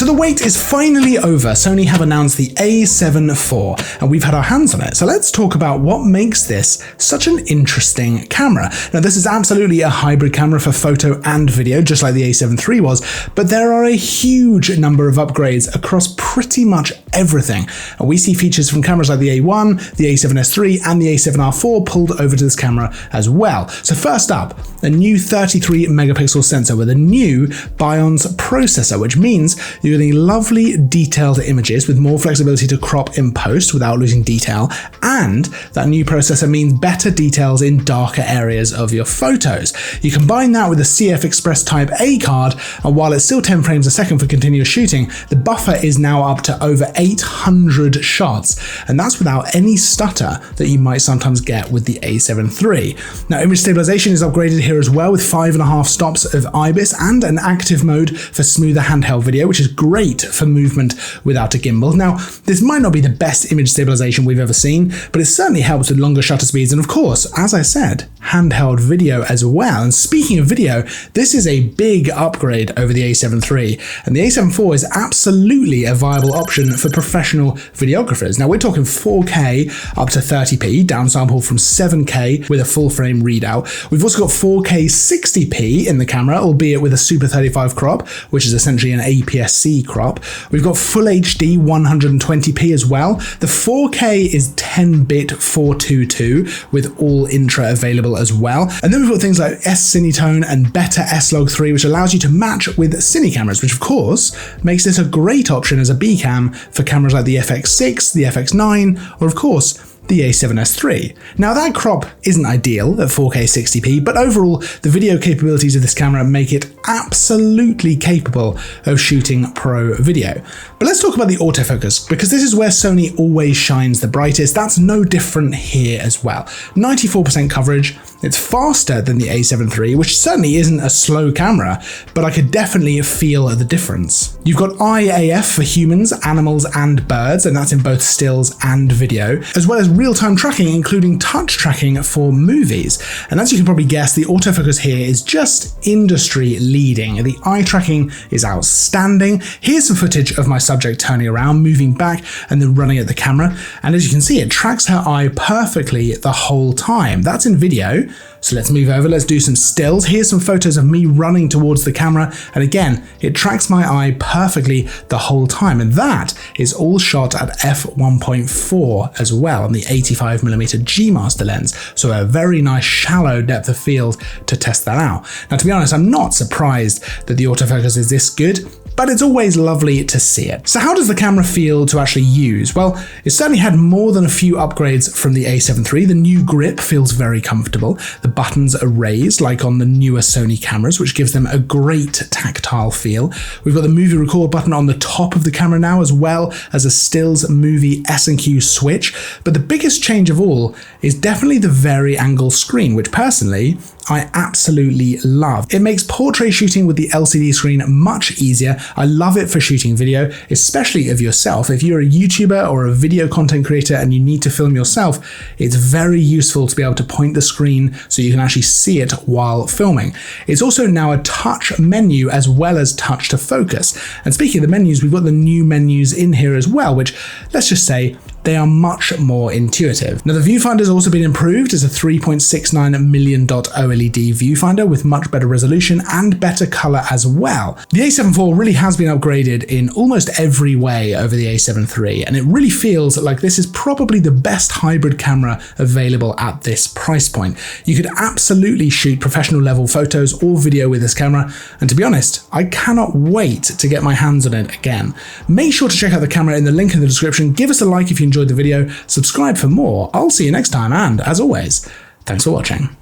So the wait is finally over. Sony have announced the a7 IV, and we've had our hands on it. So let's talk about what makes this such an interesting camera. Now, this is absolutely a hybrid camera for photo and video, just like the a7 III was, but there are a huge number of upgrades across pretty much everything. And we see features from cameras like the A1, the a7S III, and the a7R IV pulled over to this camera as well. So first up, a new 33 megapixel sensor with a new Bionz processor, which means you're getting lovely detailed images with more flexibility to crop in post without losing detail, and that new processor means better details in darker areas of your photos. You combine that with a CF Express Type A card, and while it's still 10 frames a second for continuous shooting, the buffer is now up to over 800 shots, and that's without any stutter that you might sometimes get with the a7 III. Now, image stabilization is upgraded here as well, with 5.5 stops of IBIS and an active mode for smoother handheld video, which is great for movement without a gimbal. Now, this might not be the best image stabilization we've ever seen, but it certainly helps with longer shutter speeds, and of course, as I said, handheld video as well. And speaking of video, this is a big upgrade over the a7 III, and the a7 IV is absolutely a viable option for professional videographers. Now, we're talking 4K up to 30p, downsample from 7K with a full frame readout. We've also got 4K 60p in the camera, albeit with a Super 35 crop, which is essentially an APS-C crop. We've got Full HD 120p as well. The 4K is 10-bit 422 with all intra available as well. And then we've got things like S-Cinetone and Better S-Log 3, which allows you to match with cine cameras, which of course makes this a great option as a B cam for cameras like the FX6, the FX9, or of course the a7S III. Now, that crop isn't ideal at 4K 60p, but overall the video capabilities of this camera make it absolutely capable of shooting pro video. But let's talk about the autofocus, because this is where Sony always shines the brightest. That's no different here as well. 94% coverage. It's faster than the a7 III, which certainly isn't a slow camera, but I could definitely feel the difference. You've got IAF for humans, animals, and birds, and that's in both stills and video, as well as real-time tracking, including touch tracking for movies. And as you can probably guess, the autofocus here is just industry leading. The eye tracking is outstanding. Here's some footage of my subject turning around, moving back, and then running at the camera. And as you can see, it tracks her eye perfectly the whole time. That's in video. So let's move over, let's do some stills. Here's some photos of me running towards the camera, and again, it tracks my eye perfectly the whole time, and that is all shot at f1.4 as well on the 85mm G Master lens, so a very nice shallow depth of field to test that out. Now, to be honest, I'm not surprised that the autofocus is this good, but it's always lovely to see it. So how does the camera feel to actually use? Well, it certainly had more than a few upgrades from the a7 III. The new grip feels very comfortable. The buttons are raised like on the newer Sony cameras, which gives them a great tactile feel. We've got the movie record button on the top of the camera now, as well as a stills movie S&Q switch. But the biggest change of all is definitely the vari-angle screen, which personally I absolutely love. It makes portrait shooting with the LCD screen much easier. I love it for shooting video, especially of yourself. If you're a YouTuber or a video content creator and you need to film yourself, it's very useful to be able to point the screen so you can actually see it while filming. It's also now a touch menu as well as touch to focus. And speaking of the menus, we've got the new menus in here as well, which, let's just say, they are much more intuitive. Now, the viewfinder has also been improved. It's a 3.69 million dot OLED viewfinder with much better resolution and better color as well. The a7 IV really has been upgraded in almost every way over the a7 III, and it really feels like this is probably the best hybrid camera available at this price point. You could absolutely shoot professional level photos or video with this camera, and to be honest, I cannot wait to get my hands on it again. Make sure to check out the camera in the link in the description. Give us a like if you enjoyed the video, subscribe for more. I'll see you next time, and as always, thanks for watching.